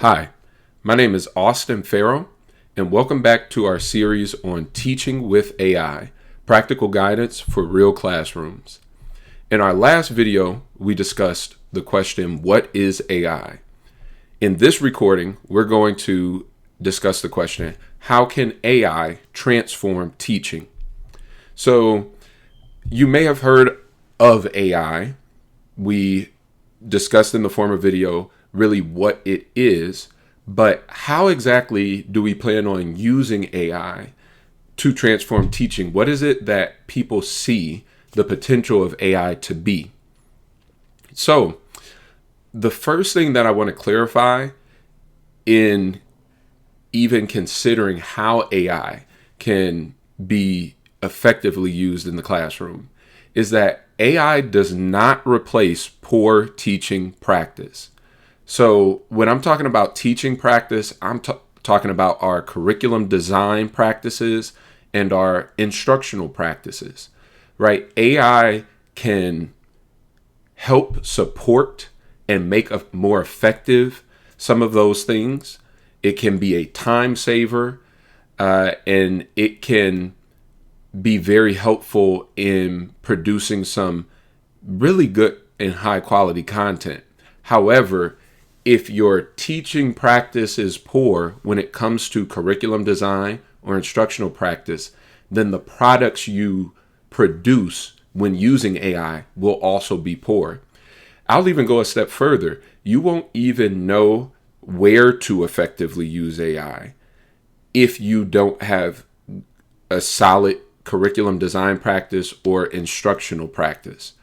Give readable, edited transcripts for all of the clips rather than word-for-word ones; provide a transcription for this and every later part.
Hi, my name is Austin Farrell, and welcome back to our series on Teaching with AI, Practical Guidance for Real Classrooms. In our last video, we discussed the question, what is AI? In this recording, we're going to discuss the question, how can AI transform teaching? So, you may have heard of AI. We discussed in the former video really what it is, but how exactly do we plan on using AI to transform teaching? What is it that people see the potential of AI to be? So, the first thing that I want to clarify in even considering how AI can be effectively used in the classroom is that AI does not replace poor teaching practice. So when I'm talking about teaching practice, I'm talking about our curriculum design practices and our instructional practices, right? AI can help support and make more effective some of those things. It can be a time saver, and it can be very helpful in producing some really good and high quality content. However, if your teaching practice is poor when it comes to curriculum design or instructional practice, then the products you produce when using AI will also be poor. I'll even go a step further. You won't even know where to effectively use AI if you don't have a solid curriculum design practice or instructional practice.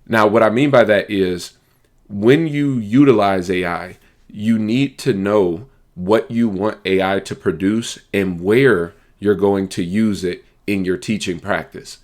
Now, what I mean by that is when you utilize AI, you need to know what you want AI to produce and where you're going to use it in your teaching practice.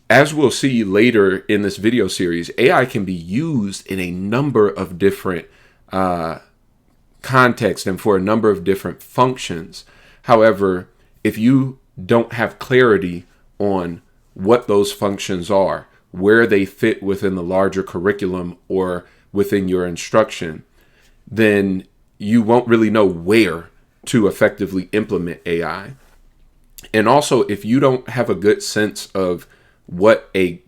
As we'll see later in this video series, AI can be used in a number of different contexts and for a number of different functions. However, if you don't have clarity on what those functions are, where they fit within the larger curriculum or within your instruction, then you won't really know where to effectively implement AI. And also, if you don't have a good sense of what good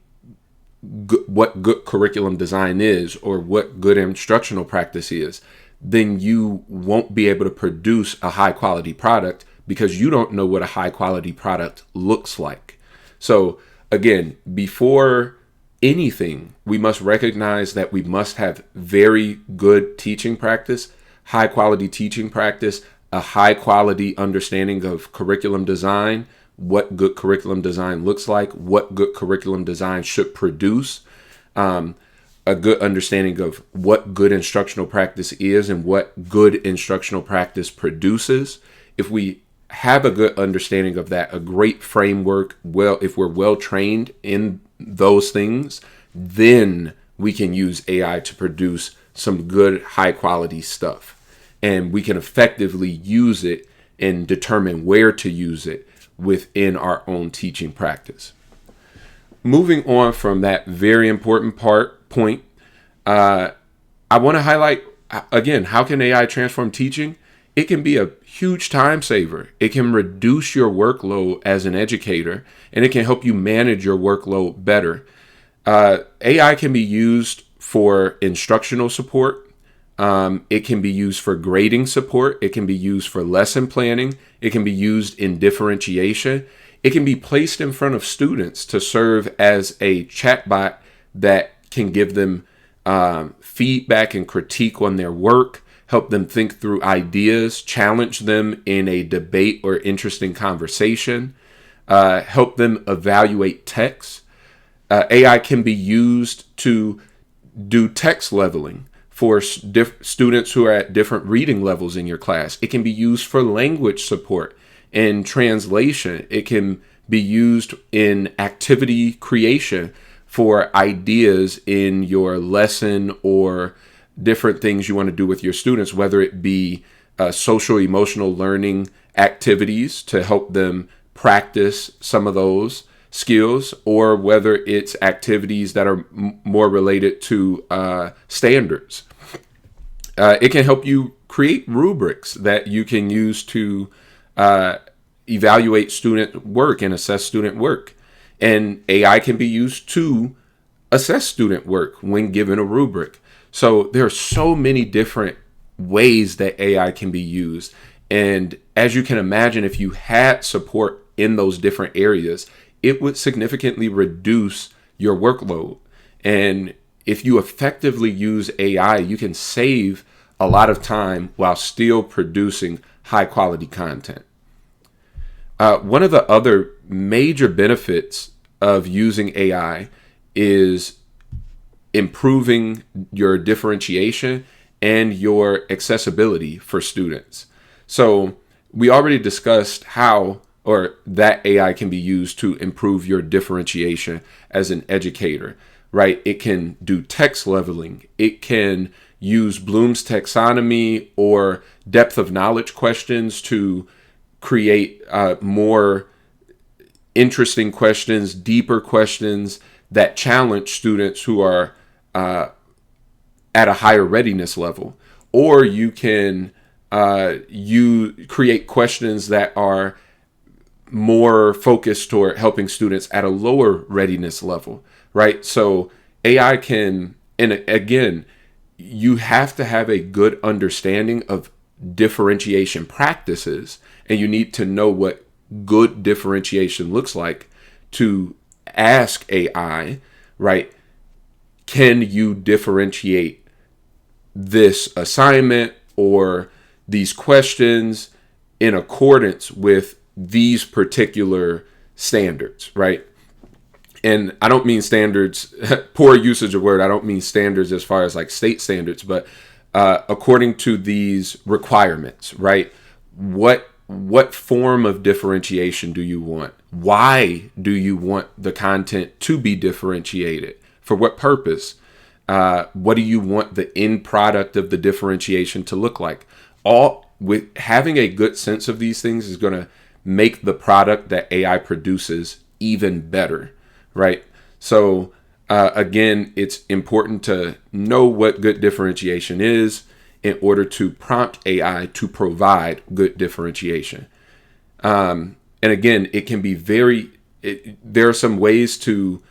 curriculum design is or what good instructional practice is, then you won't be able to produce a high quality product because you don't know what a high quality product looks like. So again, before anything, we must recognize that we must have very good teaching practice, high quality teaching practice, a high quality understanding of curriculum design, what good curriculum design looks like, what good curriculum design should produce, a good understanding of what good instructional practice is and what good instructional practice produces. If we have a good understanding of that, a great framework, if we're well trained in those things, then we can use AI to produce some good high quality stuff. And we can effectively use it and determine where to use it within our own teaching practice. Moving on from that very important point, I want to highlight again, how can AI transform teaching? It can be a huge time saver. It can reduce your workload as an educator, and it can help you manage your workload better. AI can be used for instructional support. It can be used for grading support. It can be used for lesson planning. It can be used in differentiation. It can be placed in front of students to serve as a chatbot that can give them feedback and critique on their work, help them think through ideas, challenge them in a debate or interesting conversation, help them evaluate text. AI can be used to do text leveling for students who are at different reading levels in your class. It can be used for language support and translation. It can be used in activity creation for ideas in your lesson or different things you want to do with your students, whether it be social emotional learning activities to help them practice some of those skills, or whether it's activities that are more related to standards. It can help you create rubrics that you can use to evaluate student work and assess student work. And AI can be used to assess student work when given a rubric. So there are so many different ways that AI can be used. And as you can imagine, if you had support in those different areas, it would significantly reduce your workload. And if you effectively use AI, you can save a lot of time while still producing high quality content. One of the other major benefits of using AI is improving your differentiation and your accessibility for students. So we already discussed how or that AI can be used to improve your differentiation as an educator, right? It can do text leveling. It can use Bloom's taxonomy or depth of knowledge questions to create more interesting questions, deeper questions that challenge students who are at a higher readiness level. Or you can create questions that are more focused toward helping students at a lower readiness level, right? So AI can, and again, you have to have a good understanding of differentiation practices, and you need to know what good differentiation looks like to ask AI, right? Can you differentiate this assignment or these questions in accordance with these particular standards, right? And I don't mean standards, poor usage of word. I don't mean standards as far as like state standards, but according to these requirements, right? What form of differentiation do you want? Why do you want the content to be differentiated? For what purpose? What do you want the end product of the differentiation to look like? All with having a good sense of these things is going to make the product that AI produces even better, right? So again, it's important to know what good differentiation is in order to prompt AI to provide good differentiation. And again, it can be there are some ways to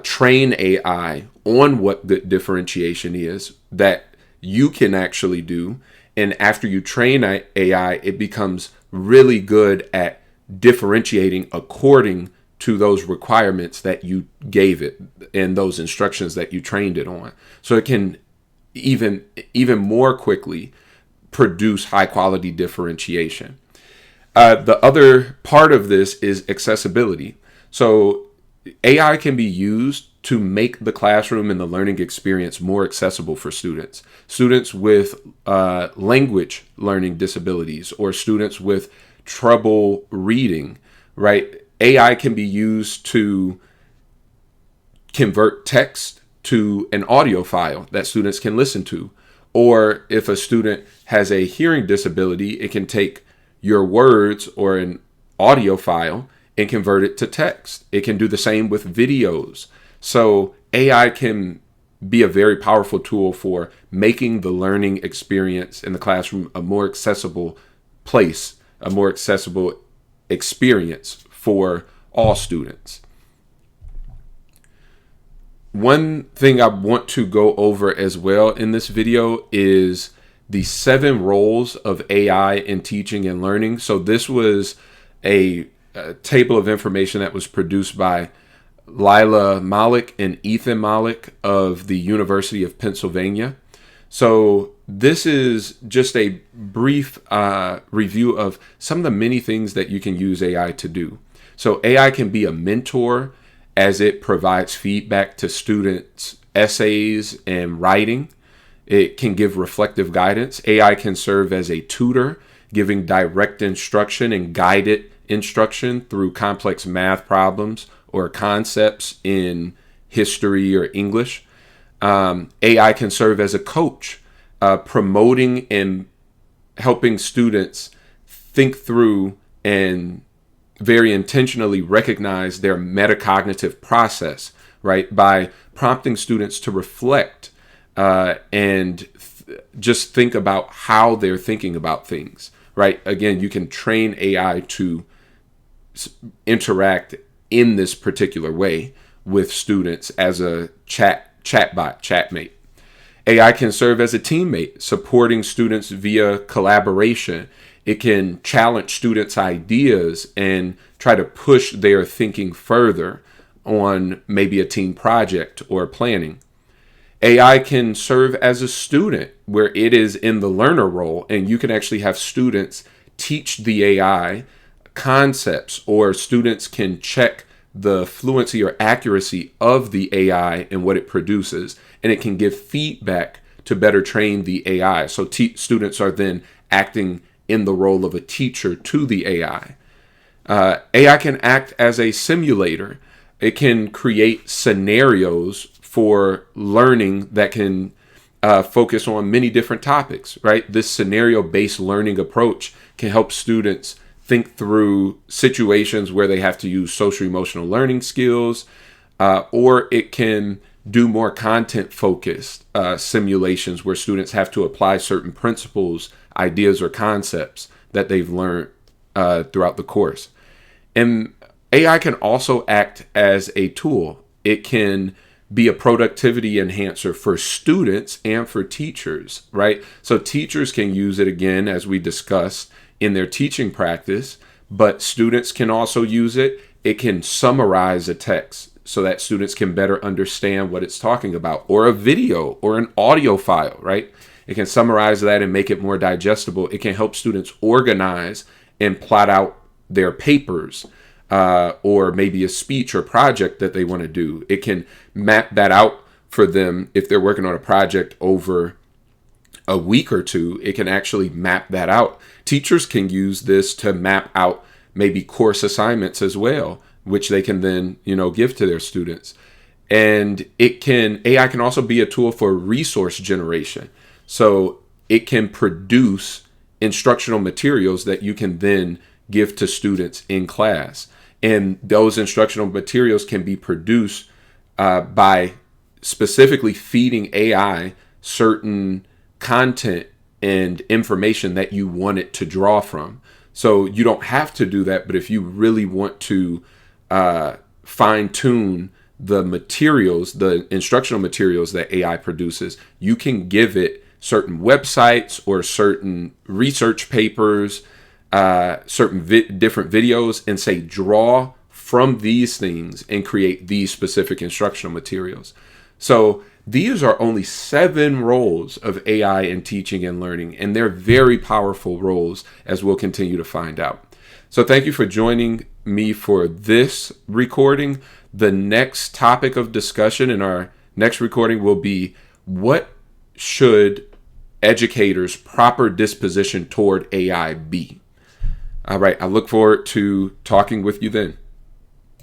train AI on what good differentiation is that you can actually do. And after you train AI, it becomes really good at differentiating according to those requirements that you gave it and those instructions that you trained it on. So it can even more quickly produce high quality differentiation. The other part of this is accessibility. So AI can be used to make the classroom and the learning experience more accessible for students. Students with language learning disabilities or students with trouble reading, right? AI can be used to convert text to an audio file that students can listen to. Or if a student has a hearing disability, it can take your words or an audio file and convert it to text. It can do the same with videos. So AI can be a very powerful tool for making the learning experience in the classroom a more accessible place, a more accessible experience for all students. One thing I want to go over as well in this video is the 7 roles of AI in teaching and learning. So this was a table of information that was produced by Lila Malik and Ethan Malik of the University of Pennsylvania. So this is just a brief review of some of the many things that you can use AI to do. So AI can be a mentor as it provides feedback to students' essays and writing. It can give reflective guidance. AI can serve as a tutor, giving direct instruction and guided instruction through complex math problems or concepts in history or English. AI can serve as a coach, promoting and helping students think through and very intentionally recognize their metacognitive process, right? By prompting students to reflect and just think about how they're thinking about things, right? Again, you can train AI to interact in this particular way with students as a chatmate. AI can serve as a teammate, supporting students via collaboration. It can challenge students' ideas and try to push their thinking further on maybe a team project or planning. AI can serve as a student where it is in the learner role, and you can actually have students teach the AI concepts, or students can check the fluency or accuracy of the AI and what it produces, and it can give feedback to better train the AI. So students are then acting in the role of a teacher to the AI. AI can act as a simulator. It can create scenarios for learning that can focus on many different topics, right? This scenario-based learning approach can help students think through situations where they have to use social emotional learning skills, or it can do more content-focused simulations where students have to apply certain principles, ideas, or concepts that they've learned throughout the course. And AI can also act as a tool. It can be a productivity enhancer for students and for teachers, right? So teachers can use it, again, as we discussed, in their teaching practice, but students can also use it. It can summarize a text so that students can better understand what it's talking about, or a video or an audio file, right? It can summarize that and make it more digestible. It can help students organize and plot out their papers, or maybe a speech or project that they want to do. It can map that out for them if they're working on a project over a week or two. It can actually map that out. Teachers can use this to map out maybe course assignments as well, which they can then, give to their students. And AI can also be a tool for resource generation. So it can produce instructional materials that you can then give to students in class. And those instructional materials can be produced by specifically feeding AI certain content and information that you want it to draw from. So you don't have to do that, but if you really want to fine tune the materials, the instructional materials that AI produces, you can give it certain websites or certain research papers, certain different videos, and say, draw from these things and create these specific instructional materials. So these are only 7 roles of AI in teaching and learning, and they're very powerful roles, as we'll continue to find out. So thank you for joining me for this recording. The next topic of discussion in our next recording will be, what should educators' proper disposition toward AI be? All right, I look forward to talking with you then.